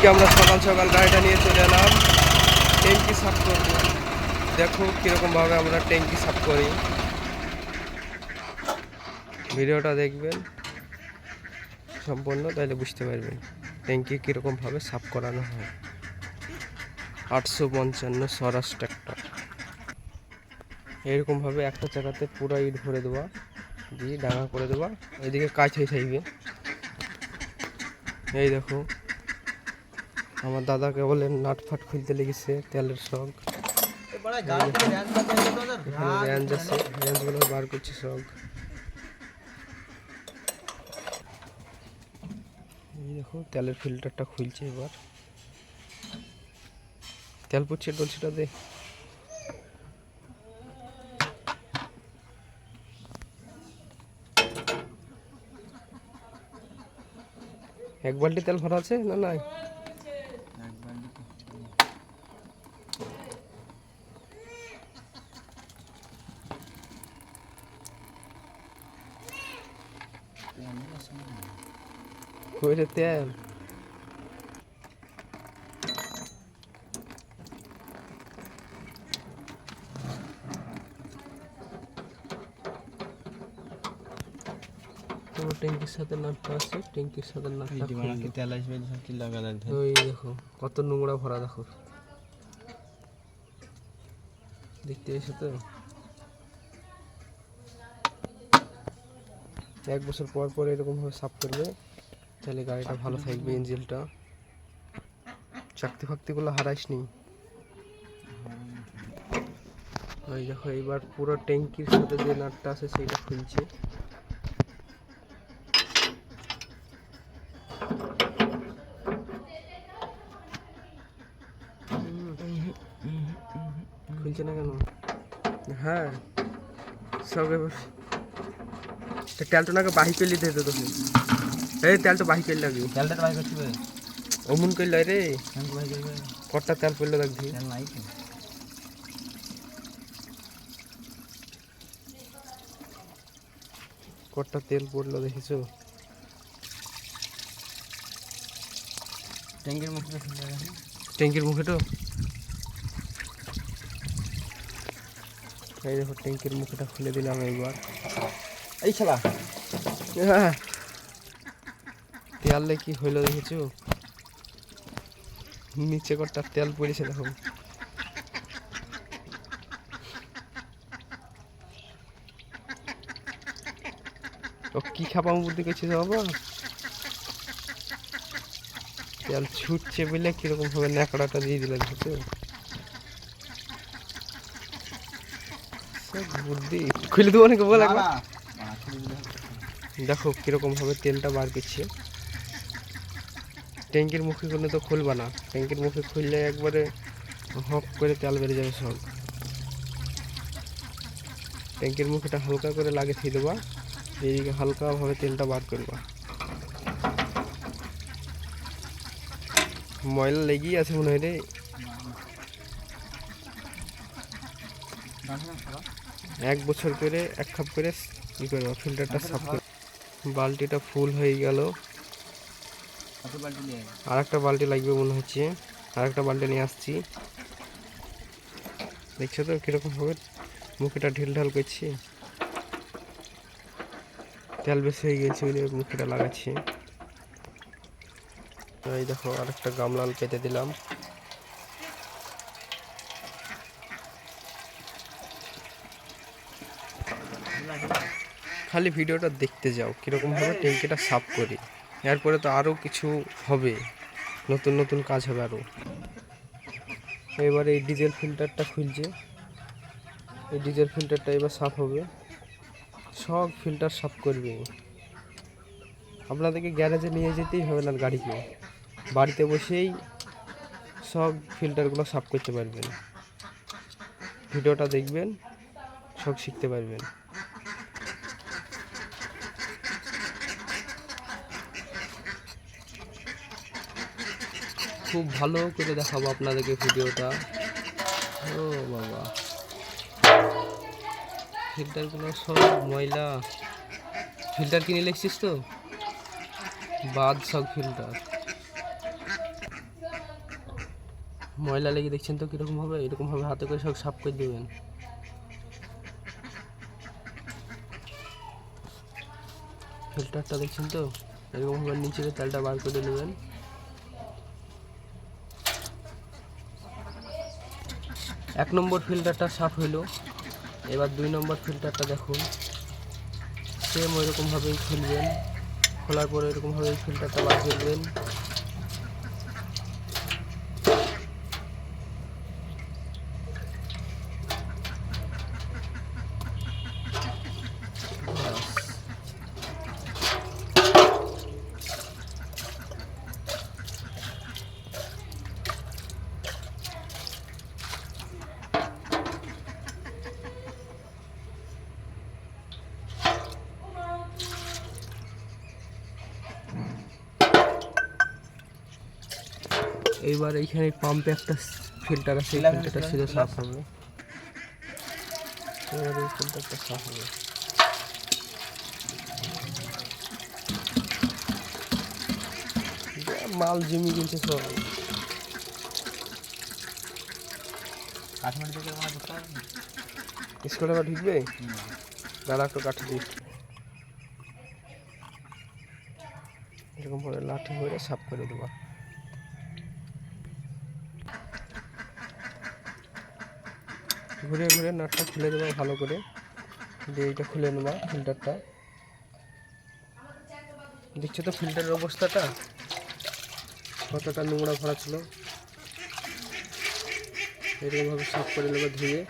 আজকে আমরা সকাল সকাল গাড়িটা নিয়ে চলে এলাম ট্যাঙ্কি সাফ করব। দেখো কীরকমভাবে আমরা ট্যাঙ্কি সাফ করি, ভিডিওটা দেখবেন সম্পূর্ণ, তাহলে বুঝতে পারবেন ট্যাঙ্কি কীরকমভাবে সাফ করানো হয়। 855 স্বরাজ ট্র্যাক্টর। এরকমভাবে একটা জায়গাতে পুরো ইট ভরে দেওয়া, দিয়ে ডাঙা করে দেওয়া, এদিকে কাজ হয়ে থাকবে। এই দেখো আমার দাদাকে বলেন নাট ফাট খুলতে লেগেছে, তেলের শখ। রেঞ্জ আছে, রেঞ্জগুলো বার করছে শখ। এই দেখো তেলের ফিল্টারটা খুলছে, এবার তেল পড়ছে ডলছিটা দে। এক বালতি তেল ভরা আছে না? নাই, কইরে তেল ট্যাঙ্কির সাথে নাটটা আছে, ট্যাঙ্কির সাথে নাটটা তেল আসবে, ওই দেখো কত নোংরা ভরা, দেখো দেখতে এসে তো। 1 বছর পর পর এরকমভাবে সাফ করবে, তাহলে গাড়িটা ভালো থাকবে। ইঞ্জিনটা চাকতি ফাকতিগুলো হারাইস নি। ওই দেখো এইবার পুরো ট্যাঙ্কির সাথে যে নাটটা আছে সেইটা খুলছে। খুলছে না কেন? হ্যাঁ সব এবার তেলটা নাকি বাহি করলি দে তো তোকে। এই তেলটা বাহি করলি লাগবে, তেলটা বাহি করছি অমন করল রে, কটা তেল পড়লো দেখবি। কটা তেল পড়লো দেখেছো? ট্যাঙ্কির মুখে, ট্যাঙ্কির মুখে তো এই দেখো ট্যাঙ্কির মুখটা খুলে দিলাম এইবার। এই শালা তেলে কি হইলো দেখেছো? নিচে কটা তেল পড়েছে দেখো। ও কি খাপাম বুদ্ধি করছিস বাবা? তেল ছুটছে বলে কিরকম ভাবে ন্যাকড়াটা দিয়ে দিলে দেখেছো? বুদ্ধি খুলে দেবো নাকি বল একবার। দেখো কিরকম ভাবে তেলটা বার করছে। ট্যাঙ্কির মুখে করলে তো খুলবা না, ট্যাঙ্কির মুখে খুললে একবারে হপ করে তেল বেরিয়ে যাবে সব। ট্যাঙ্কির মুখেটা হালকা করে লাগিয়ে দেবা, এইদিকে হালকাভাবে তেলটা বার করবা। ময়লা লেগেই আছে মনে হয় রে। 1 বছর করে 1 কাপ করে ই করবা, ফিল্টারটা সাফ করে। বালতিটা ফুল হয়ে গেল, আর একটা বালতি লাগবে মনে হচ্ছে, আর একটা বালতি নিয়ে আসছি। দেখছো তো কিরকম হবে মুখেটা ঢিল ঢাল করছি। তেল বেশি হয়ে গেছে বলে মুখেটা লাগাচ্ছি। এই দেখো আরেকটা গামলাল পেতে দিলাম। খালি ভিডিওটা দেখতে যাও কিরকম ভাবে ট্যাঙ্কিটা সাফ করি। এরপরে তো আরও কিছু হবে, নতুন নতুন কাজ হবে আরও। এবার এই ডিজেল ফিল্টারটা খুলছে, এই ডিজেল ফিল্টারটা এবার সাফ হবে। সব ফিল্টার সাফ করবে, আপনাদেরকে গ্যারেজে নিয়ে যেতেই হবে না গাড়িকে, বাড়িতে বসেই সব ফিল্টারগুলো সাফ করতে পারবেন। ভিডিওটা দেখবেন, সব শিখতে পারবেন। খুব ভালো করে দেখাবো আপনাদেরকে ভিডিওটা। ও বাবা, ফিল্টারগুলো সব ময়লা। ফিল্টার কিনে লিখছিস তো, বাদ সব ফিল্টার। ময়লা লেগে দেখছেন তো কীরকম হবে, এরকমভাবে হাতে করে সব সাফ করে দেবেন। ফিল্টারটা দেখছেন তো, এরকমভাবে নিচে তেলটা বার করে নেবেন। এক নম্বর ফিল্টারটা সাফ হইলো। এবার 2 নম্বর ফিল্টারটা দেখুন, সেম ওইরকমভাবেই খুলবেন। খোলার পরে এরকমভাবে ফিল্টারটা বার করবেন। এইবার এইখানে পাম্পে একটা ফিল্টার আছে, এই ফিল্টারটা শুধু সাফ হবে। এবার এই ফিল্টারটা সাফ হবে। মাল জমি কিনছে সব। স্ক্রুটা ঢুকবে, দাঁড়া একটু কাঠি দিই। এরকম করে লাঠি করে সাফ করে দেবো। ঘুরে ঘুরে নাটটা খুলে দেবো ভালো করে, দিয়ে এইটা খুলে নেবা ফিল্টারটা। দেখছো তো ফিল্টারের অবস্থাটা কতটা নোংরা ভরা ছিল। এরকমভাবে সাফ করে নেবো ধুয়ে।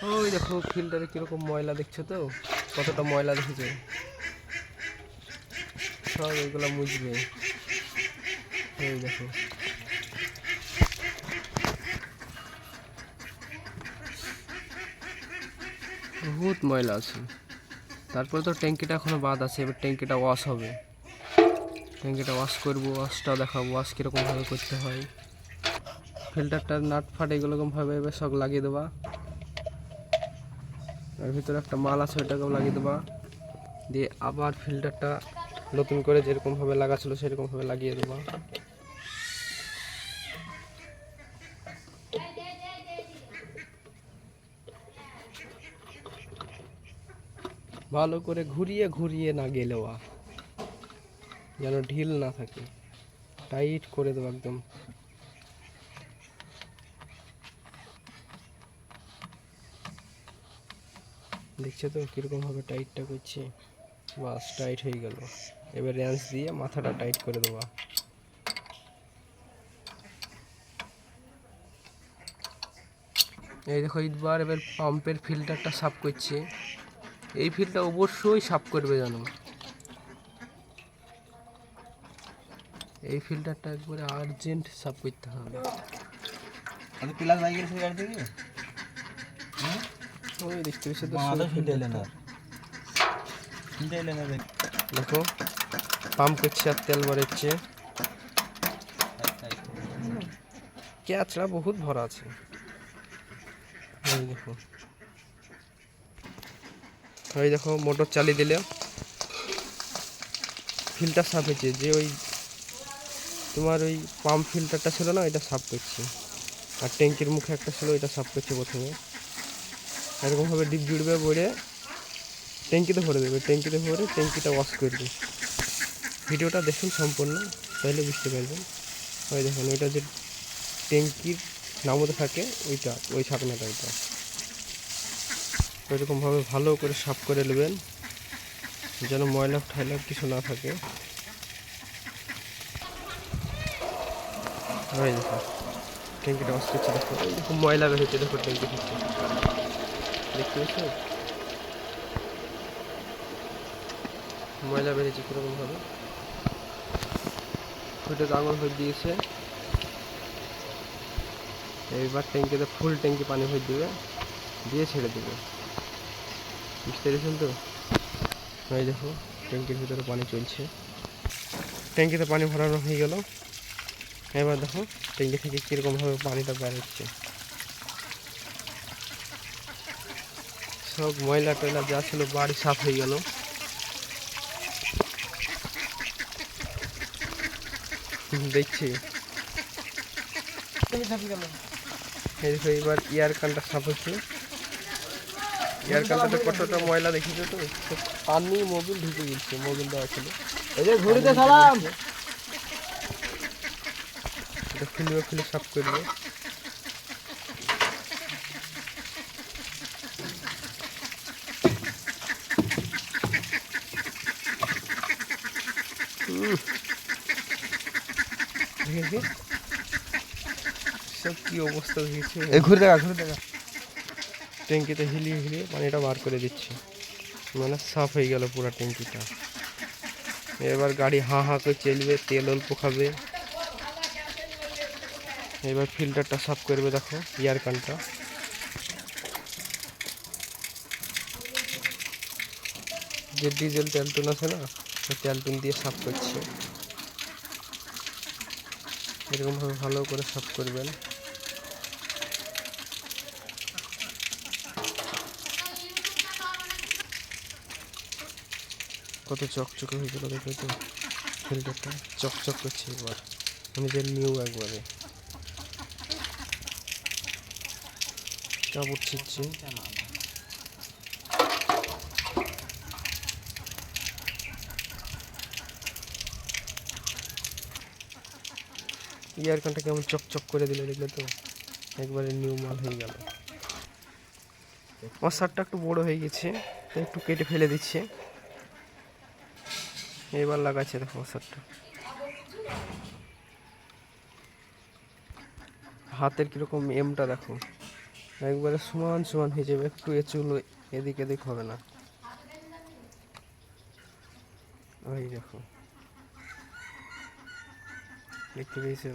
ওই দেখো ফিল্টারে কীরকম ময়লা, দেখছো তো কতটা ময়লা দেখেছে। সব এগুলো মুছবে। এই দেখো বহুত ময়লা আছে। তারপরে তো ট্যাঙ্কিটা এখনো বাদ আছে, এবার ট্যাঙ্কিটা ওয়াশ হবে। ট্যাঙ্কিটা ওয়াশ করবো, ওয়াশটাও দেখাবো ওয়াশ কীরকমভাবে করতে হয়। ফিল্টারটার নাট ফাট এগুলোরকমভাবে এবার সব লাগিয়ে দেবা। এর ভিতরে একটা মাল আছে, ওইটাকেও লাগিয়ে দেবা। দিয়ে আবার ফিল্টারটা নতুন করে যেরকমভাবে লাগা ছিল সেরকমভাবে লাগিয়ে দেবা। ভালো করে ঘুরিয়ে ঘুরিয়ে না গেলেওয়া, যেন ঢিল না থাকে, টাইট করে দেবো একদম। দেখছো তো কীরকমভাবে টাইটটা করছে। বাস টাইট হয়ে গেল। এবার র্যাঞ্চ দিয়ে মাথাটা টাইট করে দেবো। এই দেখো এইবার এবার পাম্পের ফিল্টারটা সাফ করছে। এই ফিল্টার অবশ্যই সাফ করবে জানো, এই ফিল্টারটা একবারে আর্জেন্ট সাফ করতে হবে। ওই দেখতে পেয়েছো তো, দেখো পাম্প করছে আর তেল বাড়াচ্ছে। ক্যাচড়া বহুত ভরা আছে। দেখো ওই দেখো মোটর চালিয়ে দিলে ফিল্টার সাফ হয়েছে। যে ওই তোমার ওই পাম্প ফিল্টারটা ছিল না, এটা সাফ করছে। আর ট্যাঙ্কির মুখে একটা ছিল, এটা সাফ করছে প্রথমে। এরকমভাবে ডিপ জুড়বে, ভরে ট্যাঙ্কিতে ভরে দেবে। ট্যাঙ্কিতে ভরে ট্যাঙ্কিটা ওয়াশ করবে। ভিডিওটা দেখুন সম্পূর্ণ, তাহলে বুঝতে পারবেন। ওই দেখুন ওইটা যে ট্যাঙ্কির নামতে থাকে, ওইটা ওই ছাকনাটা, ওইটা ওইরকমভাবে ভালো করে সাফ করে নেবেন, যেন ময়লা ঠাইলা কিছু না থাকে। ওই দেখো ট্যাঙ্কিটা ওয়াশ করছে। দেখো দেখো ময়লা বেরোচ্ছে, দেখো ট্যাঙ্কি থেকে, দেখতে পাচ্ছ ময়লা বেরিয়েছে কীরকমভাবে। ওইটাকে আঙুল হয়ে দিয়েছে। এইবার ট্যাঙ্কিতে ফুল ট্যাঙ্কি পানি হয়ে দেবে, দিয়ে ছেড়ে দেবে। বুঝতে পেরেছেন তো? এই দেখো ট্যাঙ্কির ভিতরে পানি চলছে। ট্যাঙ্কিতে পানি ভরানো হয়ে গেল। এবার দেখো ট্যাঙ্কি থেকে কীরকমভাবে পানিটা বের হচ্ছে। সব ময়লা টয়লা যা ছিল বাড়ি সাফ হয়ে গেল। দেখছি এই দেখো এবার এয়ার কানটা সাফ হচ্ছে। এয়ার কানটাতে কতটা ময়লা দেখিছো তো, পানি মোবিল ঢুকে গেছে, মোবিল দেওয়া ছিল। ঘুরিতে সালাম। এটা খুলবে, খুলে সাফ করবে। সব কি অবস্থা হয়েছে, ঘুরে দেখা, ঘুরে দেখা। ট্যাঙ্কিতে হিলিয়ে হিলিয়ে পানিটা বার করে দিচ্ছে, মানে সাফ হয়ে গেল পুরো ট্যাঙ্কিটা। এবার গাড়ি হাঁ হাঁ করে চলবে, তেল অল্প খাবে। এবার ফিল্টারটা সাফ করবে, দেখো এয়ার কানটা। যে ডিজেল তেলটুন আছে না, ওই তেলটুন দিয়ে সাফ করছে। এরকমভাবে ভালো করে সাফ করবেন। কত চকচকে হয়ে গেল দেখো তো, ফিল্টারটা চকচক করছে এবার, নিজের নিউ একবারে কাপড় ছিটছে। এয়ার কানটা কেমন চকচক করে দিলে দেখলে তো, একবারে নিউ মাল হয়ে গেল। আমার শার্টটা একটু বড় হয়ে গেছে, তাই একটু কেটে ফেলে দিচ্ছে। এবার লাগাচ্ছে দেখো শার্টটা। হাতের কিরকম এমটা দেখো, একবারে সমান সমান হয়ে যাবে, একটু চুল এদিক এদিক হবে না। ওই দেখো, দেখতে পেয়েছো?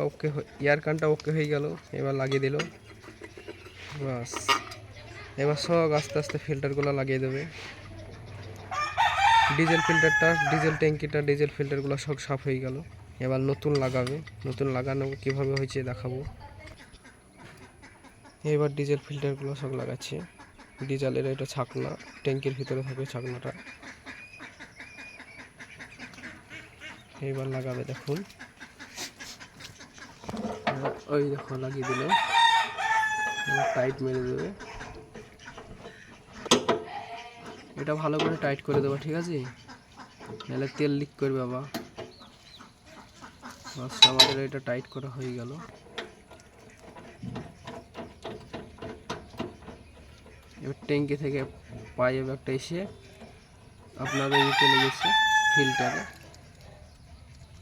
ওকে, এয়ার কানটা ওকে হয়ে গেল। এবার লাগিয়ে দিল, বাস। এবার সব আস্তে আস্তে ফিল্টারগুলো লাগিয়ে দেবে। ডিজেল ফিল্টারটা, ডিজেল ট্যাঙ্কিটা, ডিজেল ফিল্টারগুলো সব সাফ হয়ে গেল। এবার নতুন লাগাবে, নতুন লাগানো কীভাবে হয়েছে দেখাবো। এবার ডিজেল ফিল্টারগুলো সব লাগাচ্ছে। ডিজেলের এটা ছাকনা, ট্যাঙ্কির ভিতরে থাকবে ছাকনাটা। এবার লাগাবে, দেখুন। ওই দেখো লাগিয়ে দিল। এবার টাইট মেরে দেবে, এটা ভালো করে টাইট করে দেবো, ঠিক আছে? নাহলে তেল লিক করবে আবার। বাস, আমাদের এটা টাইট করা হয়ে গেল। এবার ট্যাঙ্কি থেকে পাইপ একটা এসে আপনাদের ইতে লেগেছে,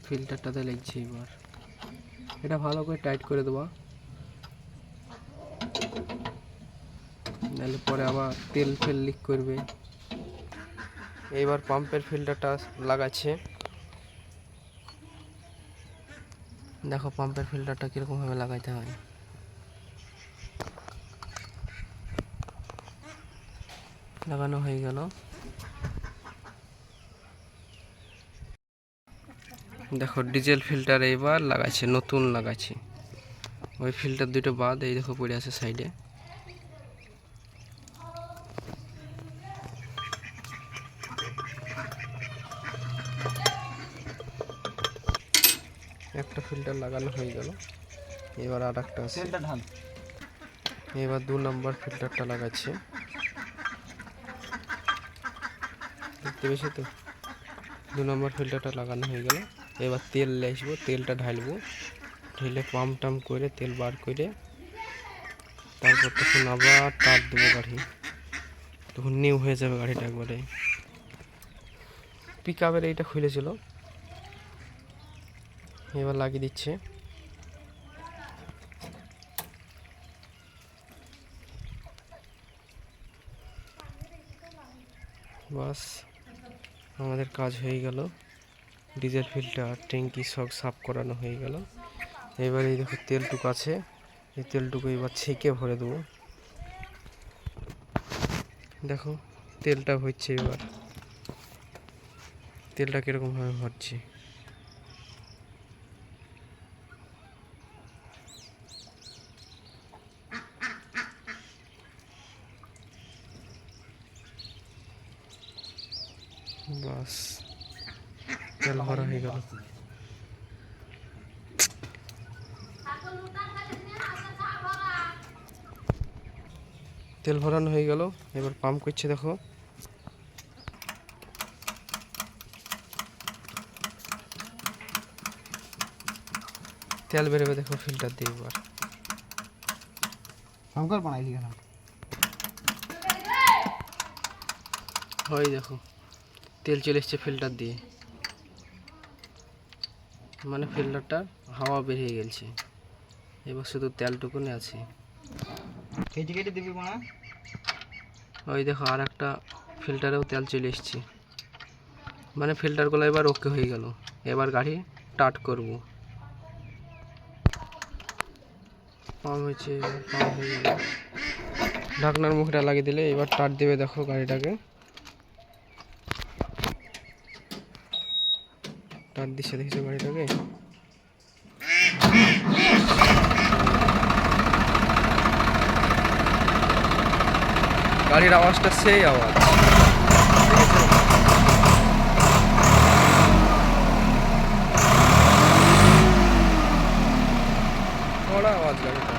ফিল্টারটাতে লেগেছে। এবার এটা ভালো করে টাইট করে দেবো, নাহলে পরে আবার তেল ফেল লিক করবে। এইবার পাম্পের ফিল্টারটা লাগাচ্ছে, দেখো পাম্পের ফিল্টারটা কীরকমভাবে লাগাইতে হয়। লাগানো হয়ে গেল। দেখো ডিজেল ফিল্টার এবার লাগাচ্ছে, নতুন লাগাচ্ছে। ওই ফিল্টার দুটো বাদ, এই দেখো পড়ে আছে সাইডে। একটা ফিল্টার লাগানো হয়ে গেল। এবার আর একটা আছে, এবার 2 নম্বর ফিল্টারটা লাগাচ্ছে, দেখতে পেয়েছো তো? 2 নম্বর ফিল্টারটা লাগানো হয়ে গেল। এবার তেল আসবো, তেলটা ঢালবো, ঢেলে পাম্প টাম করে তেল বার করে তারপর তখন আবার টার দেবো গাড়ি, তখন নিউ হয়ে যাবে গাড়িটা একবারে। পিক আপের এইটা খুলেছিল, এবার লাগিয়ে দিচ্ছে। বাস, আমাদের কাজ হয়ে গেল। ডিজেল ফিল্টার, ট্যাঙ্কি সব সাফ করানো হয়ে গেল। এবার এই দেখো তেলটুকু আছে, এই তেলটুকু এবার ছেঁকে ভরে দেবো। দেখো তেলটা হচ্ছে, এবার তেলটা কীরকমভাবে ভরছে। বাস, তেল ভরা হয়ে গেল। তেল ভরানো হয়ে গেল, এবার পাম্প করছে দেখো। তেল বেরোবে দেখো ফিল্টার দিয়ে এবার। শঙ্কর বানাইলি কেন? হয় দেখো তেল চলে এসছে ফিল্টার দিয়ে, মানে ফিল্টারটা হাওয়া বেরিয়ে গেছে, এবার শুধু তেলটুকুনি আছে। কেটে কেটে দিবি মা। ওই দেখো আর একটা ফিল্টারেও তেল চলে এসছে, মানে ফিল্টারগুলো এবার ওকে হয়ে গেল। এবার গাড়ি স্টার্ট করব। পাম্প হয়েছে, এবার পাম্প হয়ে গেল। ঢাকনার মুখটা লাগিয়ে দিলে এবার স্টার্ট দেবে দেখো গাড়িটাকে। স্টার্ট দিচ্ছে দেখছো গাড়িটাকে। গাড়ির আওয়াজটা সেই আওয়াজ, দেখেছো? বড় আওয়াজ গাড়িটা।